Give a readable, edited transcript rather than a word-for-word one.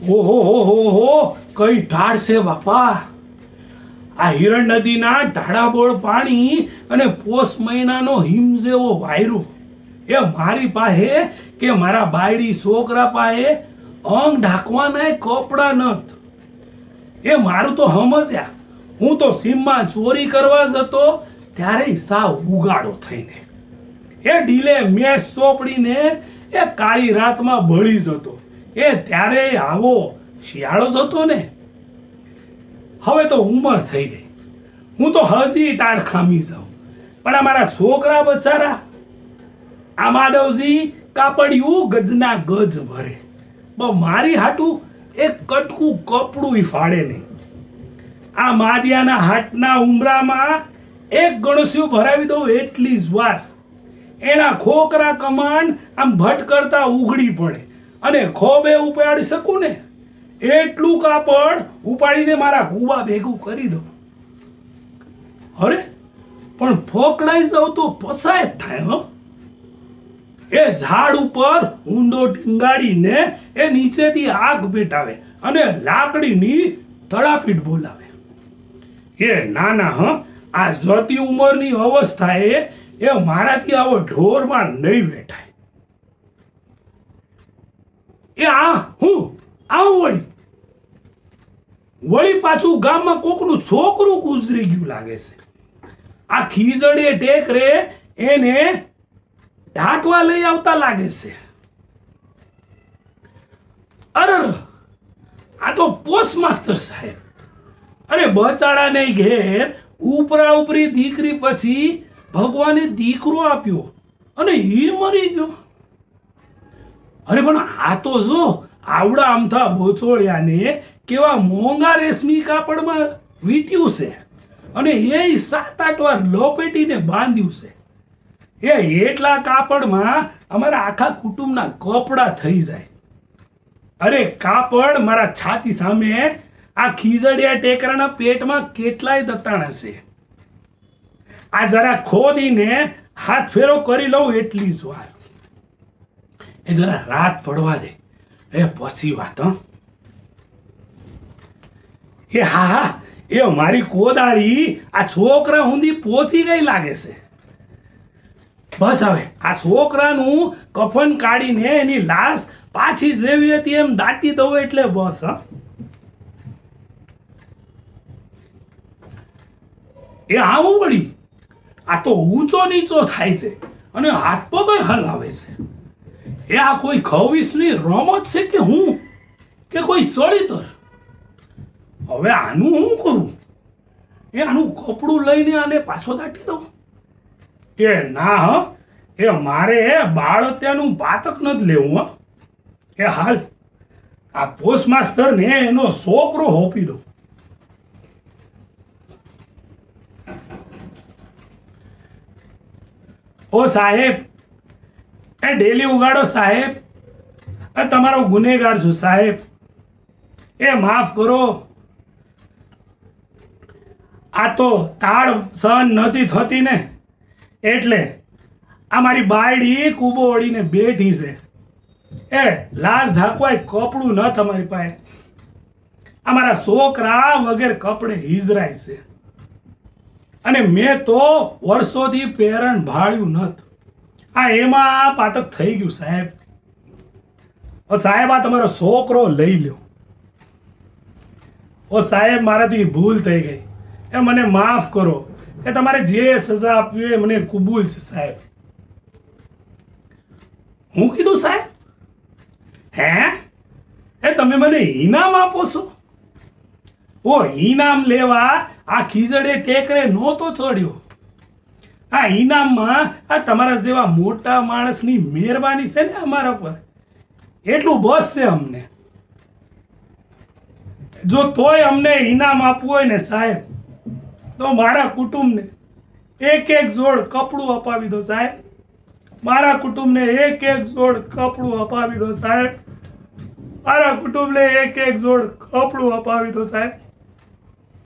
ઓહો હો હો હો, કઈ ઢાળ છે બાપા! આ હિરણ નદીના ઢાળાબોળ પાણી અને પોષ મહિનાનો હિમ જેવો વાયરો એ મારી પાસે કે મારા બાયડી છોકરા પાસે અંગ ઢાંકવાના કપડા નત. એ મારું તો સમજ્યા. હું તો સીમમાં ચોરી કરવા જતો ત્યારે સાવ ઉગાડો થઈને એ ઢીલે મેચ ચોપડીને એ કાળી રાતમાં બળી જતો. એ ત્યારે આવો શિયાળો જતો ને. હવે તો ઉંમર થઈ ગઈ, હું તો હજી ટાળ ખામી જાઉં. પણ અમારા છોકરા બચારા આ માધવજી કાપડિયું ગજના ગજ ભરે, મારી હાટું એક કટકું કપડું ફાડે નહીં. આ માદિયાના હાટના ઉમરામાં એક ગણસ્યું ભરાવી દઉં એટલી જ વાર એના ખોકરા કમાન આમ ભટકરતા ઉઘડી પડે અને ખોબે ઉપાડી શકું ને એટલું કાપડ ઉપાડીને મારા કુવા ભેગું કરી દઉં. અરે પણ ફોકડાઈ જાવ તો પસાય જ થાય. હો, એ ઝાડ ઉપર ઊંડો ટીંગાડીને એ નીચેથી આગ પેટાવે અને લાકડીની તળાપીટ બોલાવે. એ નાના આ જતી ઉંમરની અવસ્થાએ એ મારાથી આવો ઢોરમાં નહીં બેઠાય. એ હું આવું વળી પાછું ગામમાં કોકનું છોકરું ગુજરી ગયું લાગે છે. આ ખીજડે ટેકરે એને ઢાંકવા લઈ આવતા લાગે છે. અરે આ તો પોસ્ટ માસ્ટર સાહેબ. અરે બચાડાને ઘેર ઉપરા ઉપરી દીકરી પછી ભગવાને દીકરો આપ્યો અને એ મરી ગયો. અરે પણ આ તો જો આવડા અમથા બોચોળિયાને કેવા મોંઘા રેશમી કાપડમાં વીંટ્યું છે અને એ 7-8 વાર લપેટીને બાંધ્યું છે. એ એટલા કાપડમાં અમારા આખા કુટુંબના કપડા થઈ જાય. અરે કાપડ મારા છાતી સામે આ ખીજડિયા ટેકરાના પેટમાં કેટલાય દતાણ હશે. આ જરા ખોદીને હાથ ફેરો કરી લઉં એટલી જ વાર. એ જરા રાત પડવા દે, એ પછી વાત. એ હા, એ મારી કોદાળી આ છોકરા સુધી પહોંચી ગઈ લાગે છે. બસ હવે આ છોકરાનું કફન કાઢીને એની લાશ પાછી જેવી હતી એમ દાટી દઉં એટલે બસ. એ આવું વળી આ તો ઊંચો નીચો થાય છે અને હાથ પગ હલાવે છે. એ આ કોઈ ખવીસની રમત છે કે હું કે કોઈ ચડિતર? હવે આનું હું કરું? એ આનું કપડું લઈને આને પાછો દાટી દઉં? એ ના એ મારે બાળત્યાનું પાતક નથી લેવું. એ હાલ આ પોસ્ટ માસ્ટર ને એનો છોકરો હોપી દઉં. ઓ સાહેબ, એ ડેલી ઉગાડો સાહેબ. તમારો ગુનેગાર છું સાહેબ, એ માફ કરો. આ તો તાળ સહન નથી થતી ને એટલે આ મારી બાયડી કૂબો ઓળીને બેઠી છે. એ લાશ ઢાંકવાય કપડું ન તમારી પાસે. અમારા છોકરા વગેરે કપડે હિજરાય છે અને મેં તો વર્ષોથી પેરણ ભાળ્યું નત. આ એમાં પાતક થઈ ગયું સાહેબ. સાહેબ આ તમારો છોકરો લઈ લ્યો. સાહેબ મારાથી ભૂલ થઈ ગઈ, એ મને માફ કરો. એ તમારે જે સજા આપવી એ મને કબૂલ છે સાહેબ. હું કીધું સાહેબ? હે, એ તમે મને ઇનામ આપો છો? ઇનામ લેવા આ ખીજડે ટેકરે નહોતો ચડ્યો. આ ઇનામમાં આ તમારા જેવા મોટા માણસની મહેરબાની છે ને અમારા પર, એટલું બસ છે અમને. જો તોય અમને ઇનામ આપવું હોય ને સાહેબ તો મારા કુટુંબને એક જોડ કપડું અપાવી દો સાહેબ. મારા કુટુંબને એક જોડ કપડું અપાવી દો સાહેબ. મારા કુટુંબને એક જોડ કપડું અપાવી દો સાહેબ.